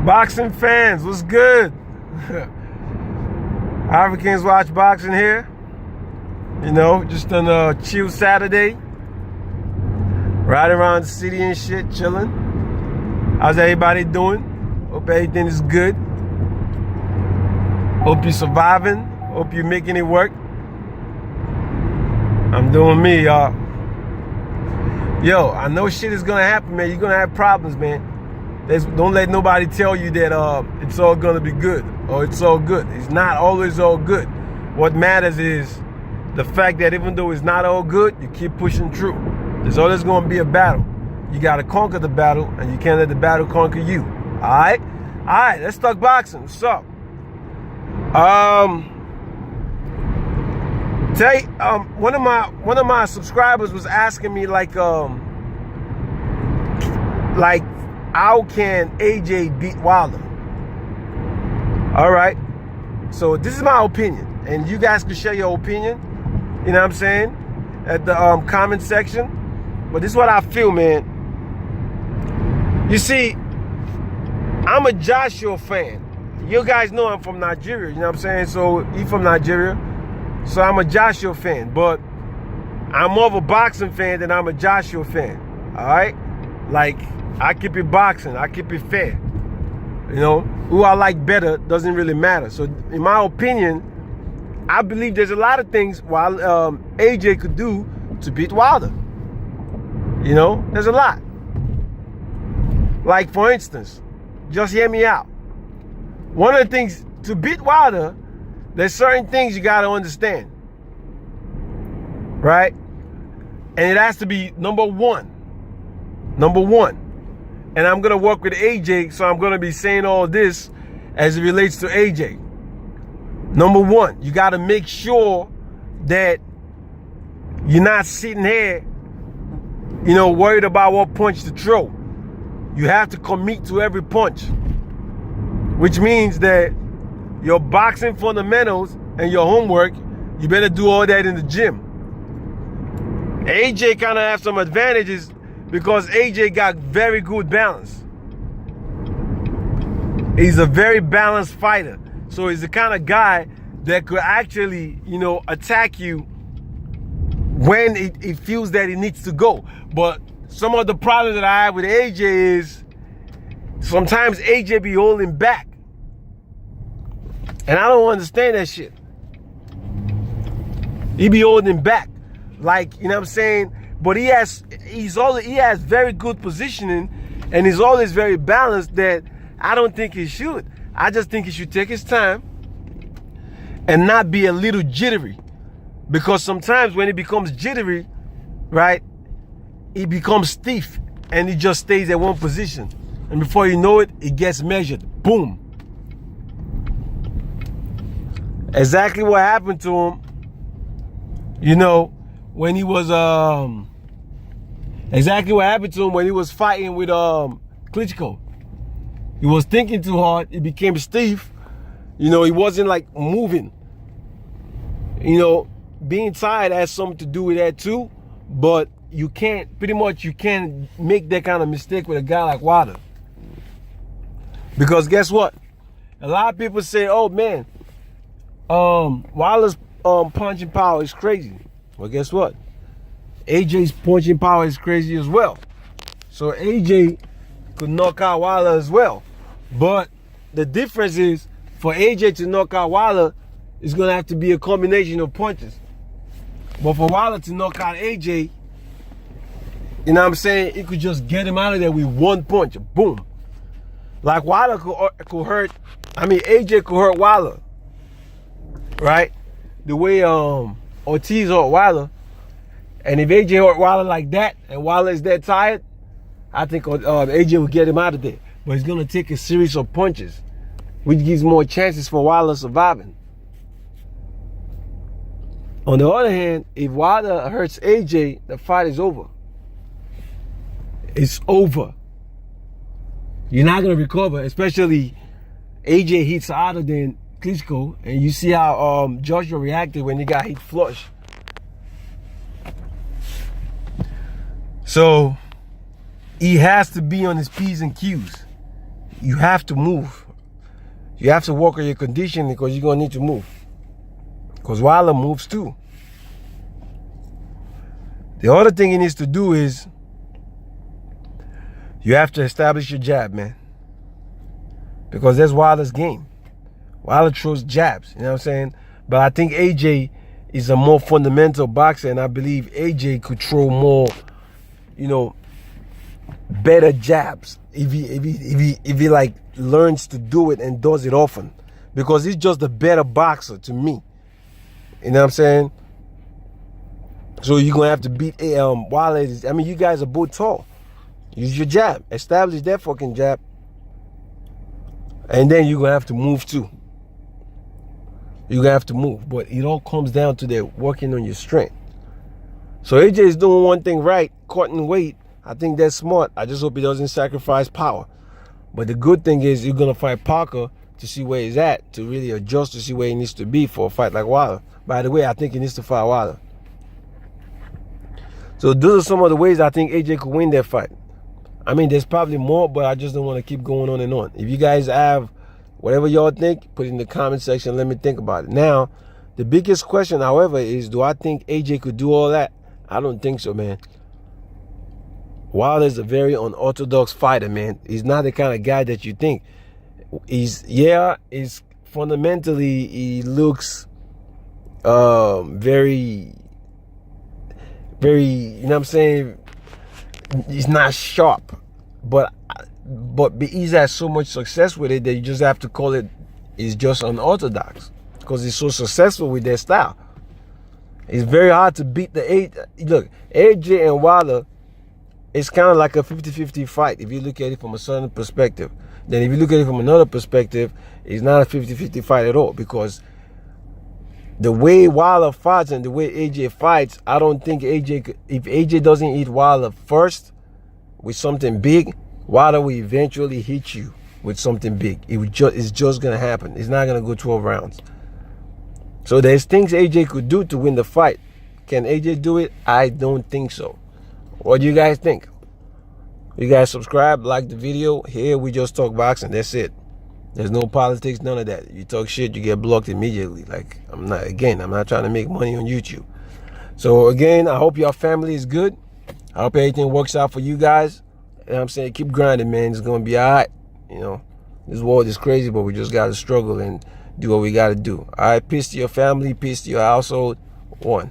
Boxing fans, what's good? Africans watch boxing here. You know, just on a chill Saturday. Riding around the city and shit, chilling. How's everybody doing? Hope everything is good. Hope you're surviving. Hope you're making it work. I'm doing me, y'all. Yo, I know shit is gonna happen, man. You're gonna have problems, man. Don't let nobody tell you that it's all gonna be good or it's all good. It's not always all good. What matters is the fact that even though it's not all good, you keep pushing through. There's always gonna be a battle. You gotta conquer the battle, and you can't let the battle conquer you. Alright? Alright, let's talk boxing. What's up? One of my subscribers was asking me like how can AJ beat Wilder? All right, so this is my opinion, and you guys can share your opinion, you know what I'm saying, at the comment section. But this is what I feel, man. You see, I'm a Joshua fan. You guys know I'm from Nigeria, you know what I'm saying? So he's from Nigeria, so I'm a Joshua fan. But I'm more of a boxing fan than I'm a Joshua fan. All right, like, I keep it boxing. I keep it fair. You know, who I like better doesn't really matter. So, in my opinion, I believe there's a lot of things AJ could do to beat Wilder. You know, there's a lot. Like, for instance, just hear me out. One of the things to beat Wilder, there's certain things you got to understand. Right? And it has to be number one. Number one. And I'm going to work with AJ, so I'm going to be saying all this as it relates to AJ. Number one, you got to make sure that you're not sitting here, you know, worried about what punch to throw. You have to commit to every punch, which means that your boxing fundamentals and your homework, you better do all that in the gym. AJ kind of have some advantages because AJ got very good balance. He's a very balanced fighter. So he's the kind of guy that could actually, you know, attack you when he feels that he needs to go. But some of the problems that I have with AJ is sometimes AJ be holding back. And I don't understand that shit. He be holding back. Like, you know what I'm saying? But he has very good positioning, and he's always very balanced, that I don't think he should. I just think he should take his time and not be a little jittery. Because sometimes when he becomes jittery, right, he becomes stiff and he just stays at one position. And before you know it, it gets measured. Boom. Exactly what happened to him, you know, when he was fighting with Klitschko. He was thinking too hard. He became stiff. You know, he wasn't like moving. You know, being tired has something to do with that too. But you can't make that kind of mistake with a guy like Wilder. Because guess what? A lot of people say, oh man, Wilder's punching power is crazy. Well, guess what? AJ's punching power is crazy as well. So AJ could knock out Wilder as well. But the difference is, for AJ to knock out Wilder, it's going to have to be a combination of punches. But for Wilder to knock out AJ, you know what I'm saying, he could just get him out of there with one punch. Boom. Like Wilder could hurt, AJ could hurt Wilder. Right? The way Ortiz hurt Wilder. And if AJ hurt Wilder like that, and Wilder is that tired, I think AJ will get him out of there. But he's going to take a series of punches, which gives more chances for Wilder surviving. On the other hand, if Wilder hurts AJ, the fight is over. It's over. You're not going to recover, especially AJ hits harder than Klitschko, and you see how Joshua reacted when he got hit flush. So he has to be on his P's and Q's. you have to move. You have to work on your conditioning because you're going to need to move. Because Wilder moves too. The other thing he needs to do is you have to establish your jab, man. Because that's Wilder's game. Wilder throws jabs, you know what I'm saying? But I think AJ is a more fundamental boxer, and I believe AJ could throw more, better jabs if he like learns to do it and does it often. Because he's just a better boxer to me. You know what I'm saying? So you're gonna have to beat Wilder. I mean, you guys are both tall. Use your jab. Establish that fucking jab. And then you're gonna have to move too. You're gonna have to move. But it all comes down to that working on your strength. So AJ is doing one thing right, cutting weight. I think that's smart. I just hope he doesn't sacrifice power. But the good thing is you're gonna fight Parker to see where he's at, to really adjust to see where he needs to be for a fight like Wilder. By the way, I think he needs to fight Wilder. So those are some of the ways I think AJ could win that fight. I mean, there's probably more, but I just don't want to keep going on and on. If you guys have whatever y'all think, put it in the comment section. Let me think about it. Now, the biggest question, however, is do I think AJ could do all that? I don't think so, man. Wilder's a very unorthodox fighter, man. He's not the kind of guy that you think. He's fundamentally, he looks very, you know what I'm saying? He's not sharp, but he's had so much success with it that you just have to call it, he's just unorthodox because he's so successful with their style. It's very hard to beat look, AJ and Wilder, it's kind of like a 50-50 fight if you look at it from a certain perspective. Then if you look at it from another perspective, it's not a 50-50 fight at all, because the way Wilder fights and the way AJ fights, I don't think if AJ doesn't hit Wilder first with something big, Wilder will eventually hit you with something big. It's just going to happen. It's not going to go 12 rounds. So there's things AJ could do to win the fight. Can AJ do it? I don't think so. What do you guys think? You guys subscribe, like the video. Here we just talk boxing. That's it. There's no politics, none of that. You talk shit, you get blocked immediately. Like, I'm not trying to make money on YouTube. So again, I hope your family is good. I hope everything works out for you guys. And I'm saying, keep grinding, man. It's gonna be all right. This world is crazy, but we just gotta struggle and do what we gotta do. All right, peace to your family, peace to your household. One.